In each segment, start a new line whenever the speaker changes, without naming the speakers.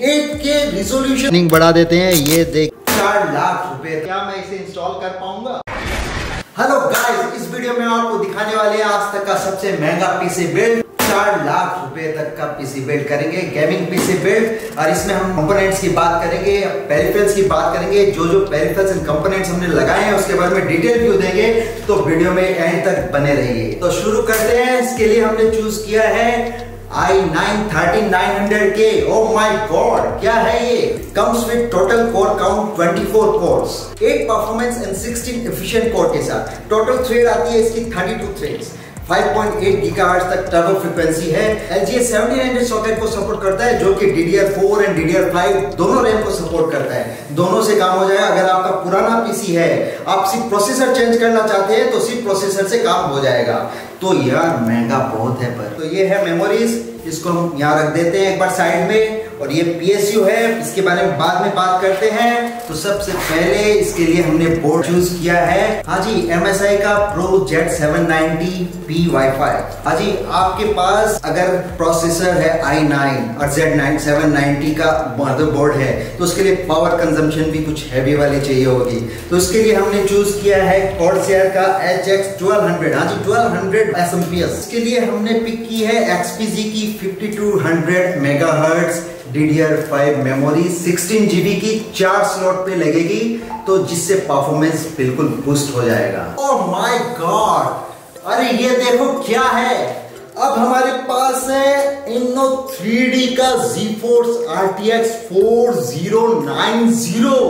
8K resolution बढ़ा देते हैं। ये देख 4 लाख रुपए, क्या मैं इसे इंस्टॉल कर पाऊंगा? हेलो गाइस, इस वीडियो में आपको दिखाने वाले हैं आज तक का सबसे महंगा पीसी बिल्ड। 4 लाख रुपए तक का पीसी बिल्ड करेंगे, गेमिंग पीसी बिल्ड। और इसमें हम कंपोनेंट्स की बात करेंगे, पेरिफेरल्स की बात करेंगे। जो पेरिफेरल्स एंड कंपोनेंट्स हमने लगाए हैं उसके बारे में डिटेल व्यू देंगे, तो वीडियो में एंड तक बने रहिए। तो शुरू करते हैं। इसके लिए हमने चूज किया है i9 13900K। Oh my God, क्या है ये? Comes with total core count 24 course, 8 performance and 16 efficient core के साथ। टोटल थ्रेड आती है इसकी 32 थ्रेड्स। 5.8 गीगाहर्ट्ज तक टर्बो फ्रीक्वेंसी है। LGA 1700 सॉकेट को सपोर्ट करता है, जो कि DDR4 एंड DDR5 दोनों रैम को सपोर्ट करता है। दोनों से काम हो जाएगा। अगर आपका पुराना पीसी है, आप सिर्फ प्रोसेसर चेंज करना चाहते हैं, तो सिर्फ प्रोसेसर से काम हो जाएगा। तो यार महंगा बहुत है। पर तो ये है मेमोरीज, इसको हम यहाँ रख देते हैं एक बार साइड में। और ये PSU है, इसके बारे में बाद में बात करते हैं। तो सबसे पहले इसके लिए हमने बोर्ड चूज किया है, हाँ जी, MSI का Pro Z790P Wi-Fi। हाँ जी, आपके पास अगर प्रोसेसर है i9 और Z790 का मदरबोर्ड है, तो उसके लिए पावर कंजम्पशन भी कुछ हैवी वाली चाहिए होगी। तो इसके लिए हमने चूज किया है Corsair का HX 1200। हाँ जी, 1200 SMPS। इसके लिए हमने पिक की है XPG की 5200 MHz DDR5 मेमोरी 16 GB की 4 स्लॉट पे लगेगी, तो जिससे परफॉर्मेंस बिल्कुल बूस्ट हो जाएगा। ओह माय गॉड, अरे ये देखो क्या है। अब हमारे पास है Inno 3D का GeForce RTX 4090।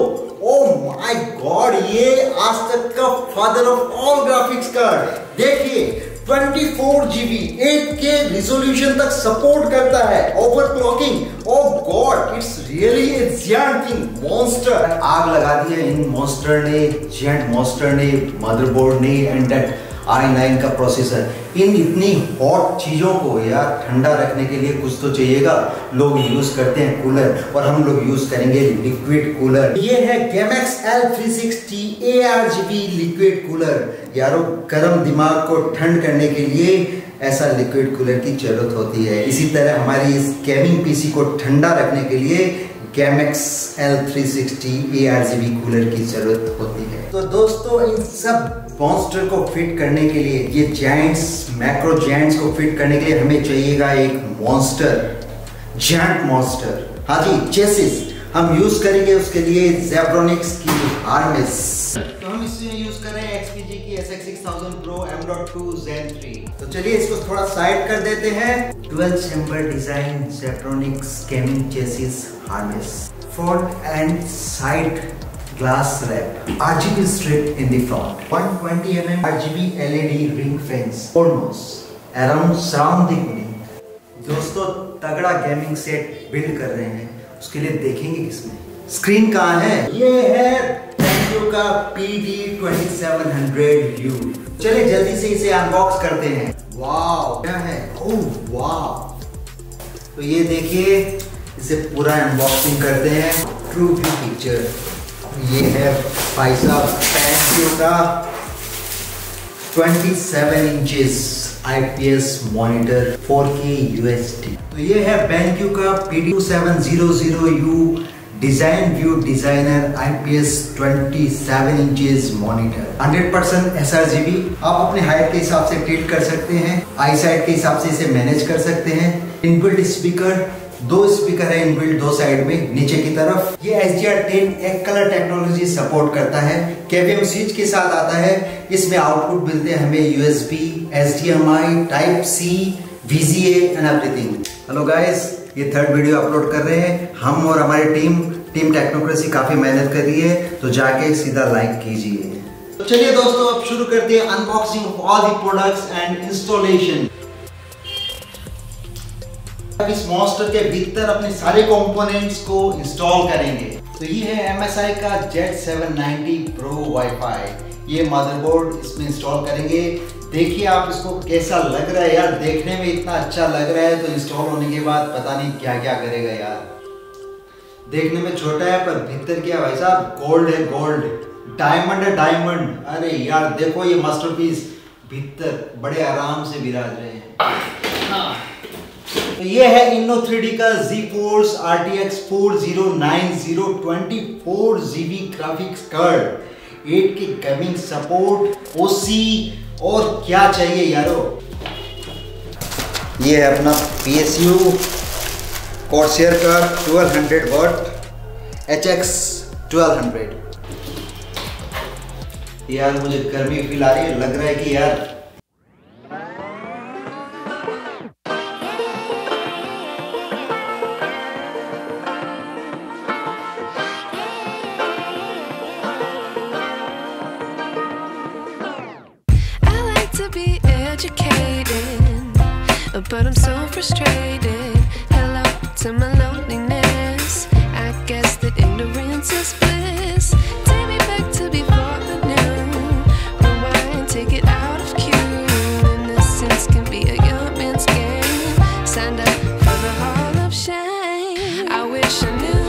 Oh my God, ये आज तक का father of all graphics card. देखिए 24 GB 8K रिजोल्यूशन तक सपोर्ट करता है। Overclocking, oh God, it's really a giant thing, monster. आग लगा दी है इन मॉन्स्टर ने, जायंट मॉन्स्टर ने, मदरबोर्ड ने एंड दैट i9 का प्रोसेसर। इन इतनी हॉट चीजों को यार ठंडा रखने के लिए कुछ तो चाहिएगा। लोग यूज करते हैं कूलर, और हम लोग यूज करेंगे लिक्विड कूलर। ये है Gamex L360 ARGB liquid cooler. यारो, गर्म दिमाग को ठंड करने के लिए ऐसा लिक्विड कूलर की जरूरत होती है। इसी तरह हमारी इस गेमिंग पीसी को ठंडा रखने के लिए Gamex L360 ARGB कूलर की जरूरत होती है। तो दोस्तों, इन सब मॉन्स्टर को फिट करने के लिए, ये जायंट्स, मैक्रो जायंट्स को फिट करने के लिए हमें चाहिएगा एक मॉन्स्टर, जायंट मॉन्स्टर। हाँ जी, चेसिस हम यूज करेंगे उसके लिए Zebronics की हार्नेस। तो हम इसमें यूज कर रहे हैं XPG की SX 6000 Pro M.2 Zen 3। तो चलिए इसको थोड़ा साइड कर देते हैं। 12 chamber design Zebronics gaming chassis harness, front end side glass wrap, RGB strip in the front, 120 mm RGB LED ring fence, almost around surround the unit। दोस्तों, तगड़ा gaming set build कर रहे हैं, उसके लिए देखेंगे किसमें। स्क्रीन कहाँ है? ये है BenQ का PD2700U। चलिए जल्दी से इसे अनबॉक्स करते हैं। वाव, क्या है? ओह वाव, तो ये देखिए, इसे पूरा अनबॉक्सिंग करते हैं। True view picture. ये है भाई साहब BenQ का 27 inches IPS monitor 4K UHD। तो ये है BenQ का PD2700U design view designer IPS 27 inches monitor, 100% sRGB। आप अपने हाइट के हिसाब से टिल्ट कर सकते हैं, आई साइड के हिसाब से इसे मैनेज कर सकते हैं। इनबिल्ट स्पीकर, 2 स्पीकर है इनबिल्ट, 2 साइड में नीचे की तरफ। ये HDR10 एक कलर टेक्नोलॉजी सपोर्ट करता है। KVM स्विच के साथ आता है। इसमें आउटपुट मिलते हैं हमें USB, HDMI, Type C, VGA and everything. Hello guys, ये 3rd वीडियो अपलोड कर रहे हैं हम, और हमारी टीम टेक्नोक्रेसी काफी मेहनत कर रही है, तो जाके सीधा लाइक कीजिए। तो चलिए दोस्तों, अब शुरू करते हैं unboxing of all the products and installation. इस मॉन्स्टर के भीतर अपने सारे कंपोनेंट्स को इंस्टॉल करेंगे। तो ये है MSI का Z790 Pro Wi-Fi। ये मदरबोर्ड इसमें इंस्टॉल करेंगे। देखिए आप इसको कैसा लग रहा है यार, देखने में इतना अच्छा लग रहा है, तो इंस्टॉल होने के बाद पता नहीं क्या क्या करेगा यार। देखने में छोटा है पर भीतर क्या भाई साहब, गोल्ड है, गोल्ड, डायमंड है, डायमंड। अरे यार देखो, ये मास्टरपीस भीतर बड़े आराम से विराज रहे हैं। तो ये है Inno 3D का GeForce RTX 4090 24GB graphics card, 8K gaming support, OC और क्या चाहिए यारो। ये है अपना PSU Corsair का 1200 वाट HX 1200। यार मुझे गर्मी फील आ रही है, लग रहा है कि यार
but I'm so frustrated. Hello to my loneliness. I guess that ignorance is bliss. Take me back to before the new. Rewind, take it out of cue. Innocence can be a young man's game. Signed up for the hall of shame. I wish I knew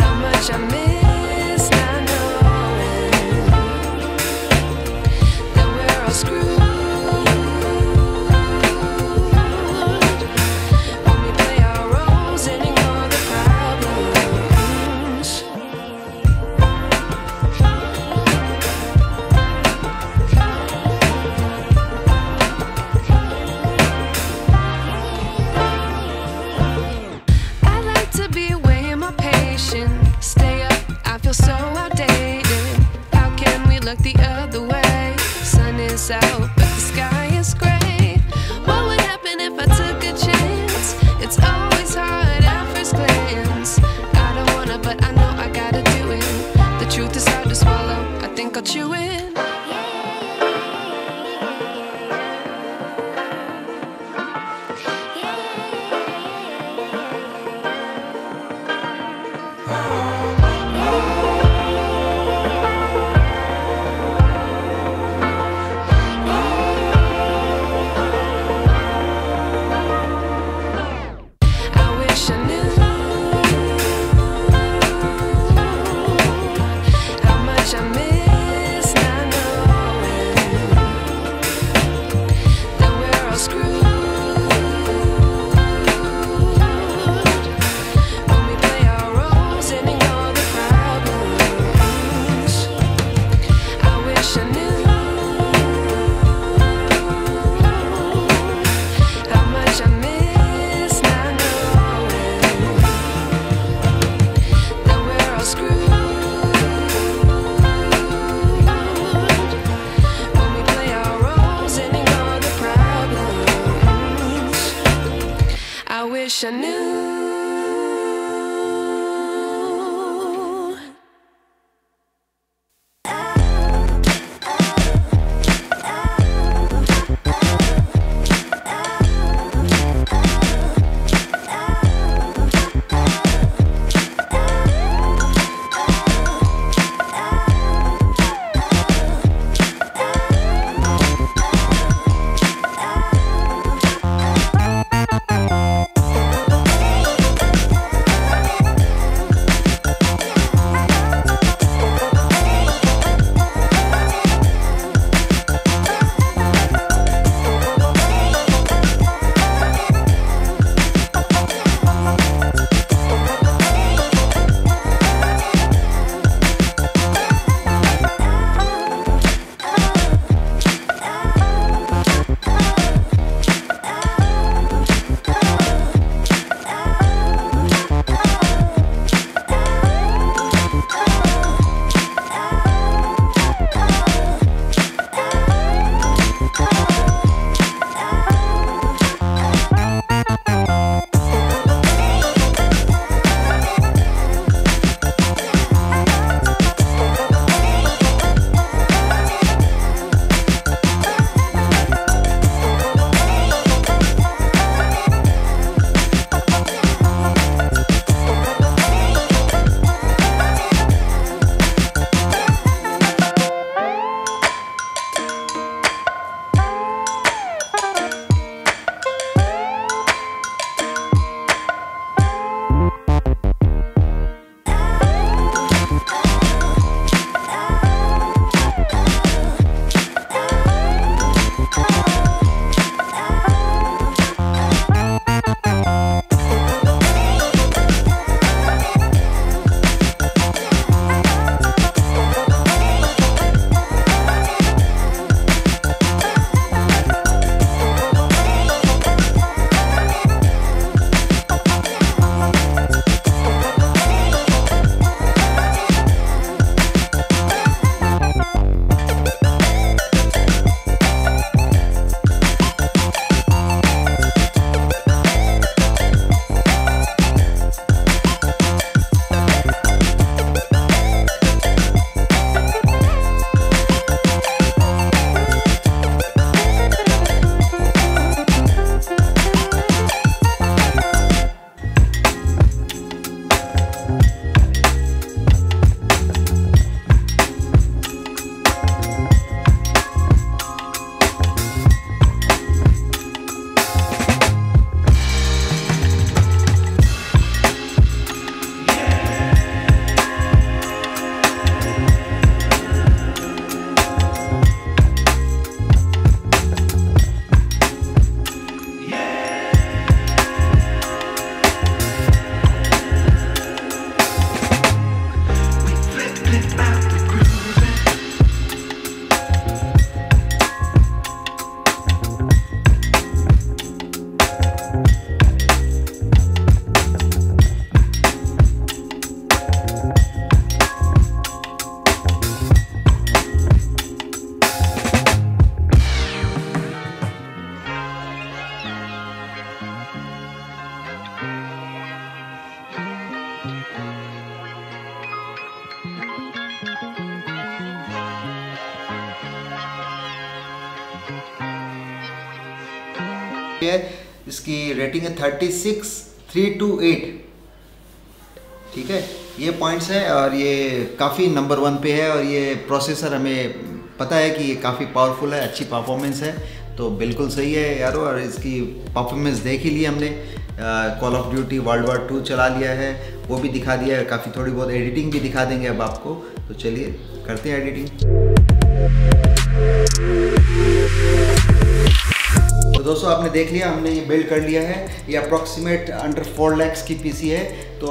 how much I miss. Stay up, I feel so outdated. How can we look the other way? Sun is out, but the sky is gray. What would happen if I took a chance? It's always hard at first glance. I don't wanna, but I know I gotta do it. The truth is hard to swallow, I think I'll chew it. Wish I knew.
इसकी rating है 36,328। ठीक है, ये points है और ये काफ़ी number 1 पे है। और ये प्रोसेसर हमें पता है कि ये काफ़ी पावरफुल है, अच्छी परफॉर्मेंस है, तो बिल्कुल सही है यारो। और इसकी परफॉर्मेंस देख ही ली हमने, call of duty world war 2 चला लिया है, वो भी दिखा दिया है, काफ़ी थोड़ी बहुत एडिटिंग भी दिखा देंगे अब आपको। तो चलिए करते हैं एडिटिंग। तो दोस्तों आपने देख लिया, हमने ये बिल्ड कर लिया है। ये अप्रॉक्सीमेट अंडर 4 lakhs की पीसी है, तो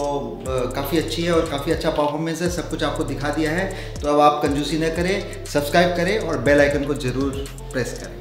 काफ़ी अच्छी है और काफ़ी अच्छा परफॉर्मेंस है, सब कुछ आपको दिखा दिया है। तो अब आप कंजूसी न करें, सब्सक्राइब करें और बेल आइकन को ज़रूर प्रेस करें।